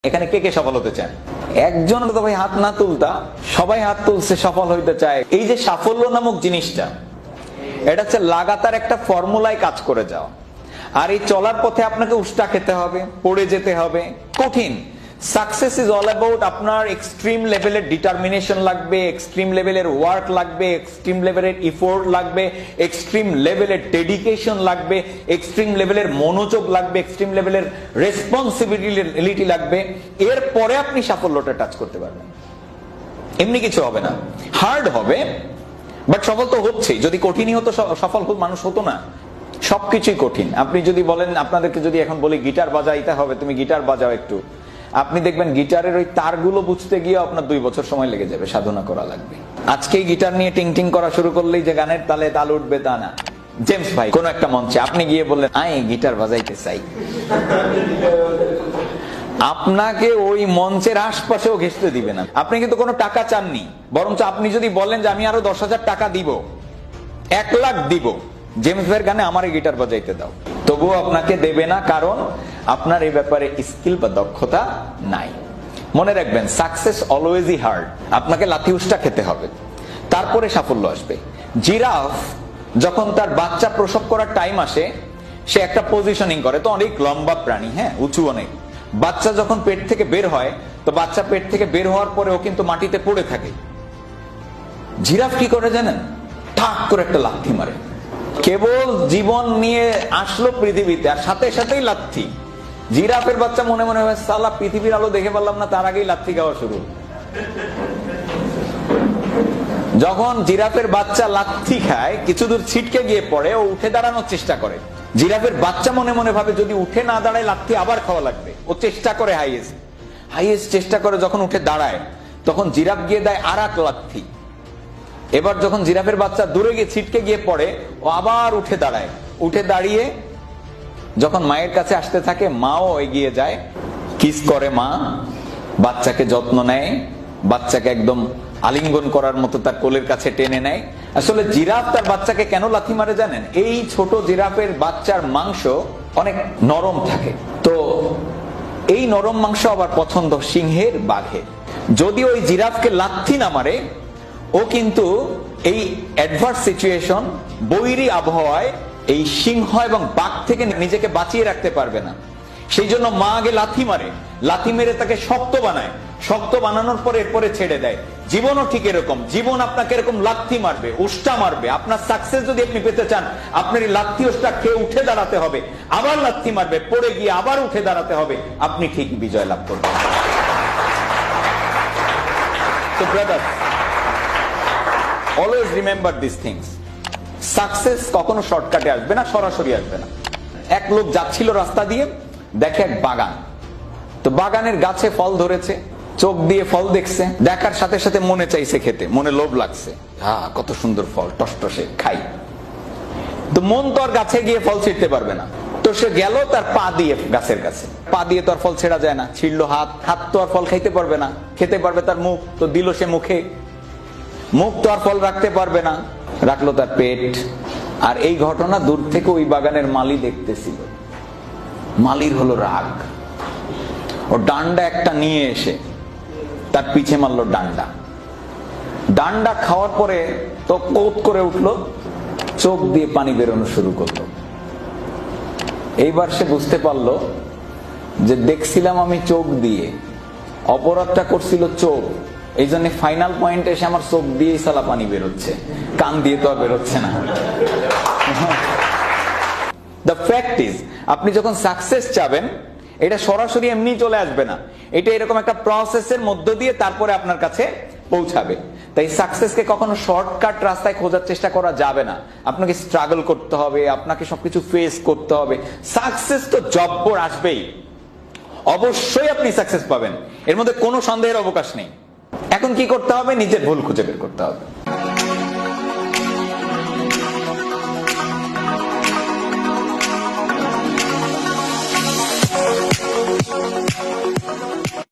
এখানে কে কে সফল হতে চান? একজন তো ভাই হাত না তুলতা, সবাই হাত তুলছে সফল হইতে চায়। এই যে সাফল্য নামক জিনিসটা, এটা হচ্ছে লাগাতার একটা ফর্মুলায় কাজ করে যাও। আর এই চলার পথে আপনাকে উষ্টা খেতে হবে, পড়ে যেতে হবে, কঠিন। সাকসেস ইজ অল অ্যাবাউট আপনার এক্সট্রিম লেভেলের ডিটারমিনেশন লাগবে, এক্সট্রিম লেভেলের ওয়ার্ক লাগবে, এক্সট্রিম লেভেলের ইফোর্ট লাগবে, এক্সট্রিম লেভেলের ডেডিকেশন লাগবে, এক্সট্রিম লেভেলের মনোযোগ লাগবে, এক্সট্রিম লেভেলের রেসপন্সিবিলিটি লাগবে। এরপরে আপনি সাফল্যটা টাচ করতে পারবেন। এমনি কিছু হবে না, হার্ড হবে, বাট সফল তো হচ্ছেই। যদি কঠিনই হতো সফল মানুষ হতো না। সবকিছুই কঠিন। আপনি যদি বলেন, আপনাদেরকে যদি এখন বলি গিটার বাজাইতে হবে, তুমি গিটার বাজাও একটু, আপনি দেখবেন গিটারের ওই তারগুলো বুঝতে গিয়ে আপনার 2 বছর সময় লেগে যাবে, সাধনা করা লাগবে। আজকেই গিটার নিয়ে টিং টিং করা শুরু করলেই যে গানের তালে তাল উঠবে তা না। জেমস ভাই কোন একটা মঞ্চে আপনি গিয়ে বললেন আই গিটার বাজাইতে চাই, আপনাকে ওই মঞ্চের আশপাশেও ঘেঁষতে দিবে না। আপনি কিন্তু কোনো টাকা চাননি, বরঞ্চ আপনি যদি বলেন যে আমি আরো 10,000 টাকা দিব, 1 লাখ দিব, জেমস ভাইয়ের গানে আমার এই গিটার বাজাইতে দাও, তবুও আপনাকে দেবে না, কারণ আপনার এই ব্যাপারে স্কিল বা দক্ষতা নাই। মনে রাখবেন, সাকসেস অলওয়েজই হার্ড। আপনাকে লাথি উষ্টা খেতে হবে, তারপরে সাফল্য আসবে। জিরাফ যখন তার বাচ্চা প্রসব করার টাইম আসে, সে একটা পজিশনিং করে, তো অনেক লম্বা প্রাণী, হ্যাঁ উঁচু অনেক। বাচ্চা যখন পেট থেকে বের হয়, তো বাচ্চা পেট থেকে বের হওয়ার পরে ও কিন্তু মাটিতে পড়ে থাকে। জিরাফ কি করে জানেন? ঠাক করে একটা লাথি মারে। কেবল জীবন নিয়ে আসলো পৃথিবীতে, আর সাথে সাথেই লাথি। জিরাফের বাচ্চা মনে মনে হয় সালা পৃথিবীর আলো দেখে পারলাম না, তার আগেই লাথি খাওয়া শুরু। যখন জিরাফের বাচ্চা লাথি খায়, কিছু দূর ছিটকে গিয়ে পড়ে, ও উঠে দাঁড়ানোর চেষ্টা করে। জিরাফের বাচ্চা মনে মনে ভাবে যদি উঠে না দাঁড়ায় লাথি আবার খাওয়া লাগবে। ও চেষ্টা করে হাইয়েস্ট চেষ্টা করে, যখন উঠে দাঁড়ায় তখন জিরাফ গিয়ে দেয় আর এক লাথি। এবার যখন জিরাফের বাচ্চা দূরে গিয়ে ছিটকে গিয়ে পড়ে, ও আবার উঠে দাঁড়ায়। উঠে দাঁড়িয়ে যখন মায়ের কাছে আসতে থাকে, মাও এগিয়ে যায়, কিস করে মা, বাচ্চাকে যত্ন নেয়, বাচ্চাকে একদম আলিঙ্গন করার মতো তার কোলের কাছে টেনে নেয়। আসলে জিরাফ তার বাচ্চাকে কেন লাথি মারে জানেন? এই ছোট জিরাফের বাচ্চার মাংস অনেক নরম থাকে, তো এই নরম মাংস আবার পছন্দ সিংহের, বাঘের। যদি ওই জিরাফকে লাথি না মারে, ও কিন্তু এই অ্যাডভার্স সিচুয়েশন, বৈরী আবহাওয়ায় এই সিংহ এবং বাঘ থেকে নিজেকে বাঁচিয়ে রাখতে পারবে না। সেই জন্য মা আগে লাথি মারে, লাথি মেরে তাকে শক্ত বানায়, শক্ত বানানোর পরে এরপরে ছেড়ে দেয়। জীবনও ঠিক এরকম, জীবন আপনাকে এরকম লাথি মারবে, উষ্টা মারবে। আপনার সাকসেস যদি আপনি পেতে চান, আপনার এই লাথি উষ্টা খেয়ে উঠে দাঁড়াতে হবে, আবার লাথি মারবে, পড়ে গিয়ে আবার উঠে দাঁড়াতে হবে, আপনি ঠিক বিজয় লাভ করবেন। তো brother, always remember this things. Success কখনো শর্টকাটে আসবে না, সরাসরি আসবে না। এক লোক যাচ্ছিল রাস্তা দিয়ে, দেখে এক বাগান, তো বাগানের গাছে ফল ধরেছে, চোখ দিয়ে ফল দেখছে, দেখার সাথে সাথে মনে চাইছে খেতে, মনে লোভ লাগছে, হ্যাঁ কত সুন্দর ফল, টসটসে, খাই। তো মন তো আর গাছে গিয়ে ফল ছিঁড়তে পারবে না, তো সে গেল তার পা দিয়ে গাছের কাছে। পা দিয়ে তো আর ফল ছেড়া যায় না, ছিঁড়লো হাত, হাত তো আর ফল খাইতে পারবে না, খেতে পারবে তার মুখ, তো দিল সে মুখে, মুখ তো আর ফল রাখতে পারবে না, রাখলো তার পেট। আর এই ঘটনা দূর থেকে ওই বাগানের মালি দেখতেছিল। মালির হলো রাগ, ও ডান্ডা একটা নিয়ে এসে তার পিছে মারলো ডান্ডা। ডান্ডা খাওয়ার পরে তো কোত করে উঠলো, চোখ দিয়ে পানি বেরোনো শুরু করলো। এইবার সে বুঝতে পারলো যে দেখছিলাম আমি চোখ দিয়ে, অপরাধটা করছিল চোখ, এই জন্য ফাইনাল পয়েন্টে এসে আমার চোখ দিয়েই সালা পানি বেরোচ্ছে, কান দিয়ে তো আর বেরোচ্ছে না। দ্য ফ্যাক্ট ইজ, আপনি যখন সাকসেস চাবেন, এটা সরাসরি এমনি চলে আসবে না, এটা এরকম একটা প্রসেসের মধ্য দিয়ে তারপরে আপনার কাছে পৌঁছাবে। তাই সাকসেসকে কখনো শর্টকাট রাস্তায় খোঁজার চেষ্টা করা যাবে না। আপনাকে স্ট্রাগল করতে হবে, আপনাকে সবকিছু ফেস করতে হবে। সাকসেস তো জব্বর আসবেই, অবশ্যই আপনি সাকসেস পাবেন, এর মধ্যে কোনো সন্দেহের অবকাশ নেই। এখন কি করতে হবে? নিজের ভুল খুঁজে বের করতে হবে।